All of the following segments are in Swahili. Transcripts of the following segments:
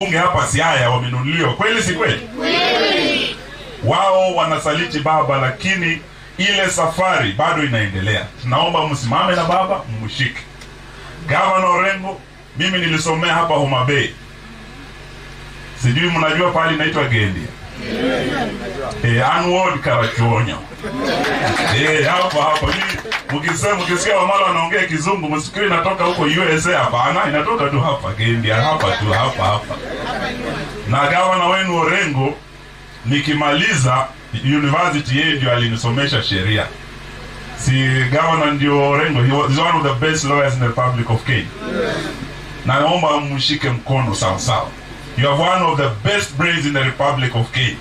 Bunge hapa Siaya wamenunuliwa, kweli si kweli? Kweli. Wao wanasaliti baba, lakini ile safari bado inaendelea. Tunaomba msimame na baba, mshike. Gavana Orengo, mimi nilisomea hapa Homa Bay. Sijui mnajua pale inaitwa Gendia. Anward Karachuonyo. Hapa mkisikia Wamalwa wanaongea kizungu, msikiri inatoka huko USA. Hapana, inatoka tu hapa Gendia, hapa. Na gavana wenu Orengo, nikimaliza university yeye ndio alinisomesha sheria. Si gavana ndio Orengo, he was one of the best lawyers in the Republic of Kenya. Na naomba mshike mkono sawa. You have one of the best brains in the Republic of Kenya.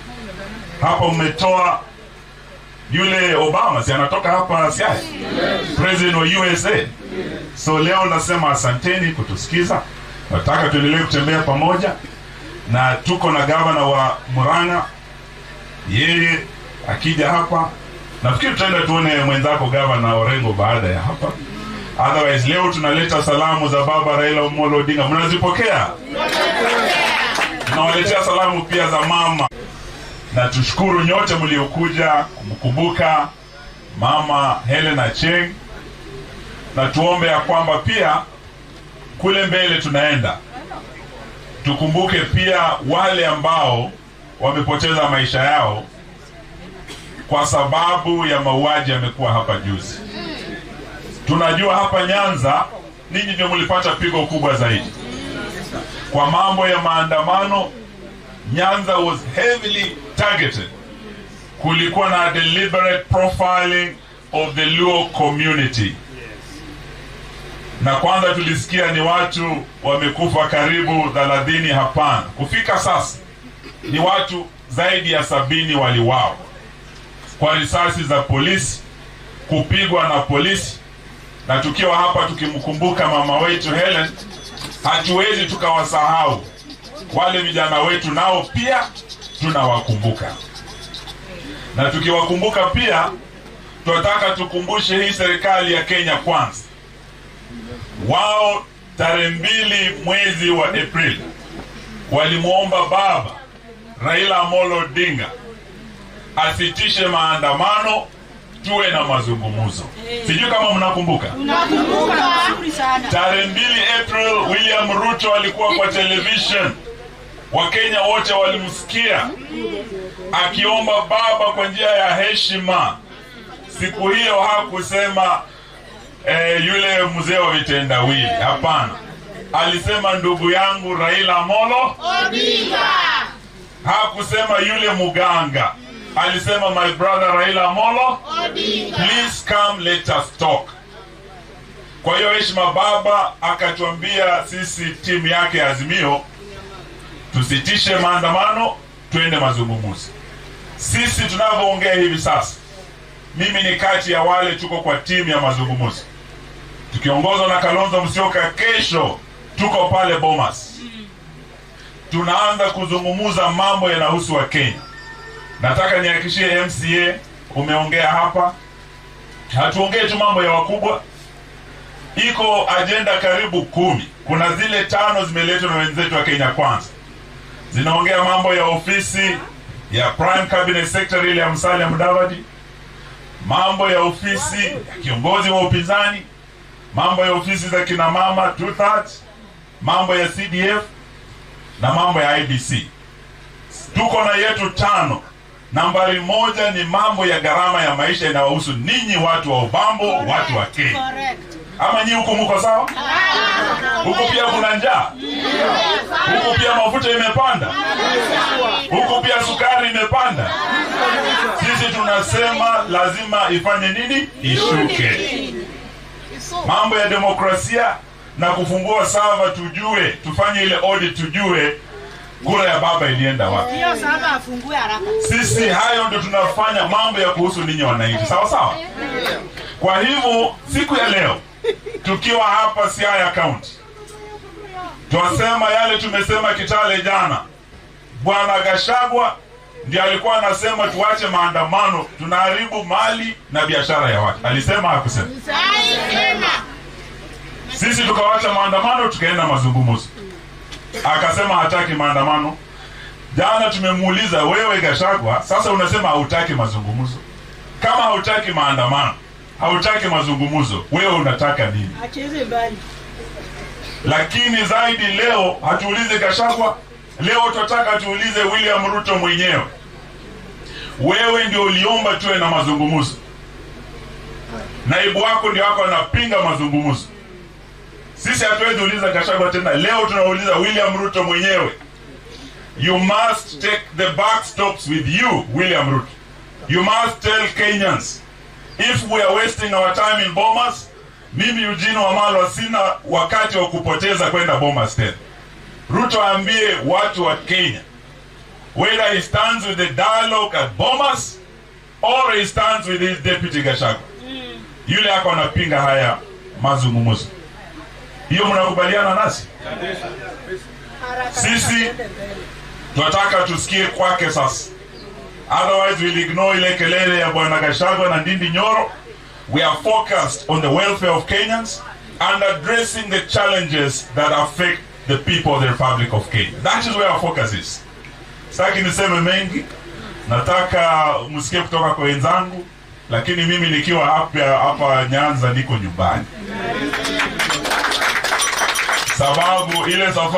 Hapa umetoa yule Obama, si anatoka hapa Siaya? President wa USA. So leo nasema asanteni kutusikiza. Nataka tuendelee kutembea pamoja. Na tuko na gavana wa Murang'a. Yeye akija hapa, nafikiri tutaenda tuone mwenzako gavana Orengo baada ya hapa. Otherwise leo tunaleta salamu za baba Raila Amolo Odinga. Mnazipokea? Tunawaletea salamu pia za mama. Na tushukuru nyote mliokuja kumkumbuka mama Helena Cheng. Na tuombe ya kwamba pia kule mbele tunaenda, tukumbuke pia wale ambao wamepoteza maisha yao kwa sababu ya mauaji yamekuwa hapa juzi. Tunajua hapa Nyanza ninyi ndio mlipata pigo kubwa zaidi. Kwa mambo ya maandamano, Nyanza was heavily targeted. Kulikuwa na deliberate profiling of the Luo community. Na kwanza tulisikia ni watu wamekufa karibu 30. Hapana, kufika sasa ni watu zaidi ya 70 waliuawa kwa risasi za polisi, kupigwa na polisi. Na tukiwa hapa tukimkumbuka mama wetu Helen, hatuwezi tukawasahau wale vijana wetu, nao pia tunawakumbuka. Na tukiwakumbuka pia tunataka tukumbushe hii serikali ya Kenya Kwanza. Wao tarehe 2 mwezi wa Aprili walimuomba baba Raila Amolo Odinga asitishe maandamano, tuwe na mazungumzo. Sijui kama mnakumbuka. Tunakumbuka sana. Tarehe 2 April William Ruto alikuwa kwa television. Wakenya wote walimsikia akiomba baba kwa njia ya heshima. Siku hiyo hakusema yule mzee wa vitendawili. Hapana. Alisema ndugu yangu Raila Amolo Odinga. Hakusema yule muganga. Alisema my brother Raila Amolo Odinga. Please come, let us talk. Kwa hiyo heshima baba akatuambia sisi timu yake Azimio tusitishe maandamano, tuende mazungumzo. Sisi tunavyoongea hivi sasa, mimi ni kati ya wale tuko kwa timu ya mazungumzo. Tukiongozwa na Kalonzo Musyoka, kesho tuko pale Bomas. Tunaanza kuzungumuza mambo yanahusu wa Kenya. Nataka nihakikishie MCA, umeongea hapa. Hatuongee tu mambo ya wakubwa. Iko agenda karibu 10. Kuna zile 5 zimeletwa na wenzetu wa Kenya Kwanza. Zinaongea mambo ya ofisi ya Prime Cabinet Secretary ile ya Musalia Mudavadi, mambo ya ofisi ya kiongozi wa upinzani, mambo ya ofisi za kina mama 2/3, mambo ya CDF na mambo ya IBC. Tuko na yetu 5. Nambari 1 ni mambo ya gharama ya maisha inawahusu ninyi watu wa Obambo, watu wa Kenya. Correct. Ama nyinyi huko mko sawa? Huko pia kuna njaa. Huko pia mafuta imepanda. Huko pia sukari imepanda. Sisi tunasema lazima ifanye nini? Ishuke. Mambo ya demokrasia na kufungua sava tujue, tufanye ile audit tujue kura ya baba ilienda wapi. Hiyo sava afungue haraka. Sisi hayo ndio tunafanya mambo ya kuhusu ninyi wananchi. Sawa? Kwa hivyo siku ya leo tukiwa hapa Siaya County, tuwasema yale tumesema Kitale jana. Bwana Gashagwa ndiye alikuwa anasema tuache maandamano, tunaharibu mali na biashara ya watu. Alisema hakusema? Alisema. Sisi tukawacha maandamano, tukaenda mazungumzo. akasema hataki maandamano. Jana tumemuuliza, wewe Gachagua, sasa unasema hautaki mazungumzo. Kama hautaki maandamano, hautaki mazungumzo, wewe unataka nini? Acheze mbali. Lakini zaidi leo hatuulize Gachagua, leo tunataka tuulize William Ruto mwenyewe. Wewe ndio uliomba tuwe na mazungumzo. Naibu wako ndio wako anapinga mazungumzo. Sisi hatuwezi uliza Gachagua tena. Leo tunauliza William Ruto mwenyewe. You must take the back stops with you, William Ruto. You must tell Kenyans, if we are wasting our time in Bomas, mimi Eugene Wamalwa sina wakati wa kupoteza kwenda Bomas tena. Ruto ambie watu wa Kenya, whether he stands with the dialogue at Bomas or he stands with his deputy Gachagua. Yule hako anapinga haya mazungumzo. Hiyo mnakubaliana nasi? Sisi tunataka tusikie kwake sasa. Otherwise we'll ignore ile kelele ya bwana Gachagua na Ndindi Nyoro. We are focused on the welfare of Kenyans and addressing the challenges that affect the people of the Republic of Kenya. That is where our focus is. Sitaki niseme mengi. Nataka msikie kutoka kwa wenzangu, lakini mimi nikiwa hapa Nyanza niko nyumbani. Sababu ile safari